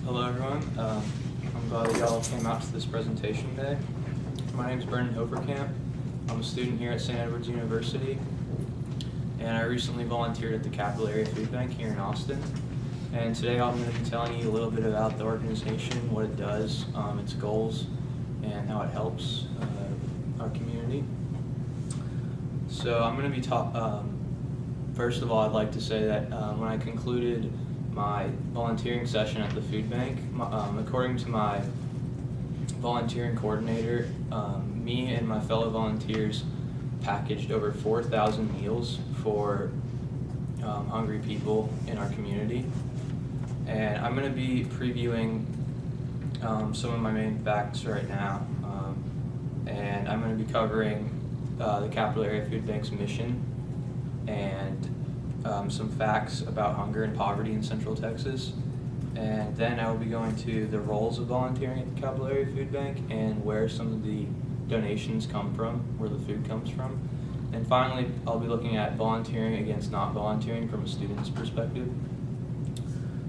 Hello everyone. I'm glad that y'all came out to this presentation today. My name is Brendan Overkamp. I'm a student here at St. Edward's University, and I recently volunteered at the Capital Area Food Bank here in Austin. And today I'm going to be telling you a little bit about the organization, what it does, its goals, and how it helps our community. So I'm going to be first of all, I'd like to say that when I concluded my volunteering session at the food bank, according to my volunteering coordinator, me and my fellow volunteers packaged over 4,000 meals for hungry people in our community. And I'm going to be previewing some of my main facts right now. And I'm going to be covering the Capital Area Food Bank's mission and some facts about hunger and poverty in Central Texas. And then I will be going to the roles of volunteering at the Capital Area Food Bank and where some of the donations come from, where the food comes from. And finally, I'll be looking at volunteering against not volunteering from a student's perspective.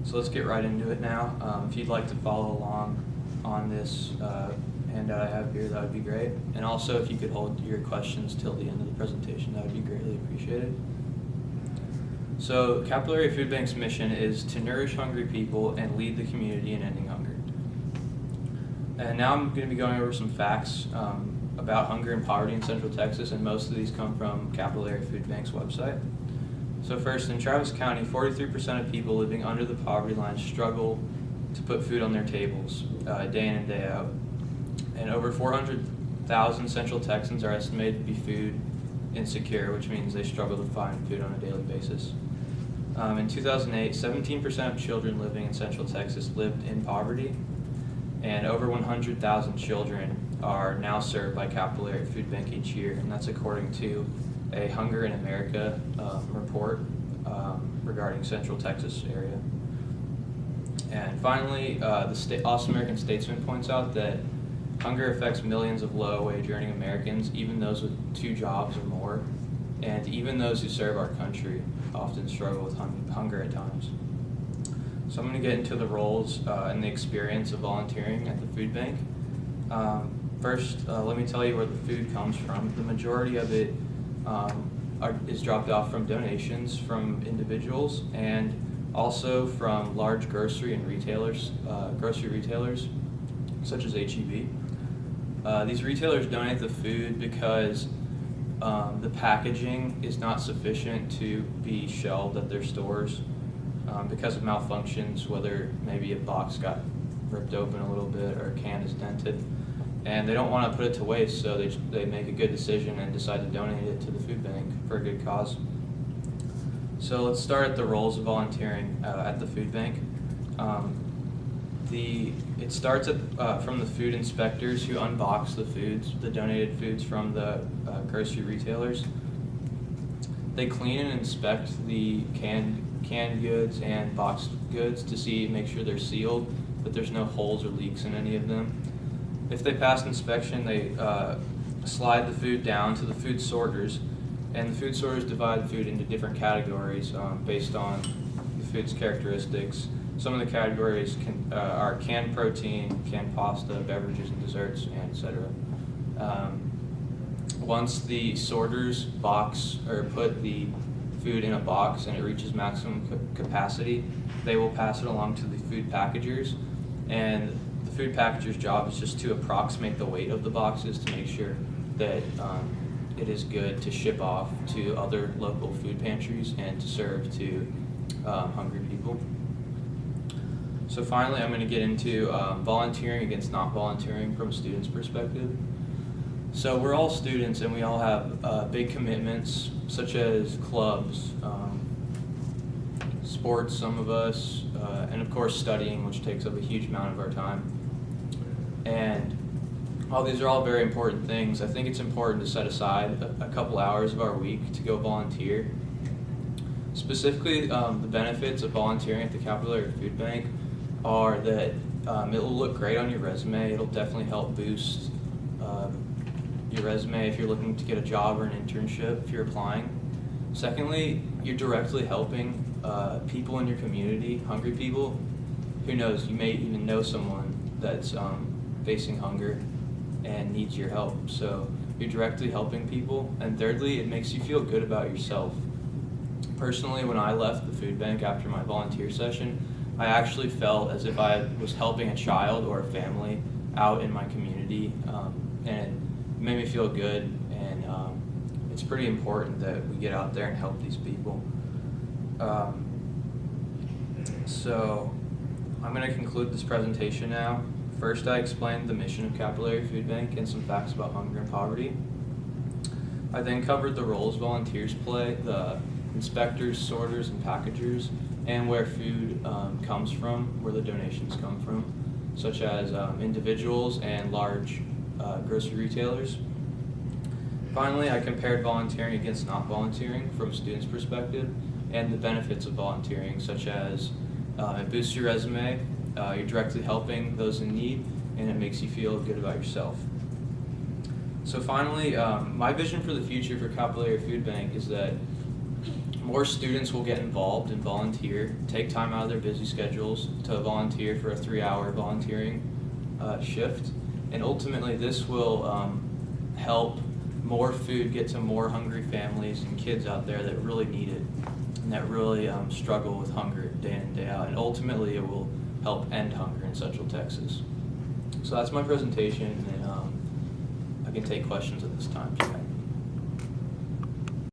So let's get right into it now. If you'd like to follow along on this handout I have here, that would be great. And also, if you could hold your questions till the end of the presentation, that would be greatly appreciated. So, Capital Area Food Bank's mission is to nourish hungry people and lead the community in ending hunger. And now I'm going to be going over some facts about hunger and poverty in Central Texas, and most of these come from Capital Area Food Bank's website. So first, in Travis County, 43% of people living under the poverty line struggle to put food on their tables day in and day out. And over 400,000 Central Texans are estimated to be food insecure, which means they struggle to find food on a daily basis. In 2008, 17% of children living in Central Texas lived in poverty, and over 100,000 children are now served by Capital Area Food Bank each year, and that's according to a Hunger in America report regarding Central Texas area. And finally, the Austin American Statesman points out that hunger affects millions of low-wage earning Americans, even those with 2 jobs or more, and even those who serve our country often struggle with hunger at times. So I'm going to get into the roles and the experience of volunteering at the food bank. First, let me tell you where the food comes from. The majority of it is dropped off from donations from individuals and also from large grocery retailers such as H-E-B. These retailers donate the food because the packaging is not sufficient to be shelved at their stores because of malfunctions, whether maybe a box got ripped open a little bit or a can is dented. And they don't want to put it to waste, so they make a good decision and decide to donate it to the food bank for a good cause. So let's start at the roles of volunteering at the food bank. It starts from the food inspectors who unbox the donated foods from the grocery retailers. They clean and inspect the canned goods and boxed goods to make sure they're sealed, that there's no holes or leaks in any of them. If they pass inspection, they slide the food down to the food sorters, and the food sorters divide food into different categories based on the food's characteristics. Some of the categories are canned protein, canned pasta, beverages and desserts, and etc. Once the sorters put the food in a box and it reaches maximum capacity, they will pass it along to the food packagers, and the food packager's job is just to approximate the weight of the boxes to make sure that it is good to ship off to other local food pantries and to serve to hungry people. So finally, I'm going to get into volunteering against not volunteering from a student's perspective. So we're all students and we all have big commitments such as clubs, sports, some of us, and of course studying, which takes up a huge amount of our time. And while these are all very important things, I think it's important to set aside a couple hours of our week to go volunteer. Specifically, the benefits of volunteering at the Capital Area Food Bank are that it will look great on your resume. It'll definitely help boost your resume if you're looking to get a job or an internship if you're applying. Secondly, you're directly helping people in your community, hungry people who knows, you may even know someone that's facing hunger and needs your help. So you're directly helping people. And thirdly, it makes you feel good about yourself. Personally, when I left the food bank after my volunteer session, I actually felt as if I was helping a child or a family out in my community, and it made me feel good. And it's pretty important that we get out there and help these people. So I'm going to conclude this presentation now. First, I explained the mission of Capillary Food Bank and some facts about hunger and poverty. I then covered the roles volunteers play, the inspectors, sorters, and packagers, and where food comes from, where the donations come from, such as individuals and large grocery retailers. Finally, I compared volunteering against not volunteering from a student's perspective and the benefits of volunteering, such as it boosts your resume, you're directly helping those in need, and it makes you feel good about yourself. So finally, my vision for the future for Capillary Food Bank is that more students will get involved and volunteer, take time out of their busy schedules to volunteer for a 3-hour volunteering shift, and ultimately this will help more food get to more hungry families and kids out there that really need it and that really struggle with hunger day in and day out, and ultimately it will help end hunger in Central Texas. So that's my presentation, and I can take questions at this time.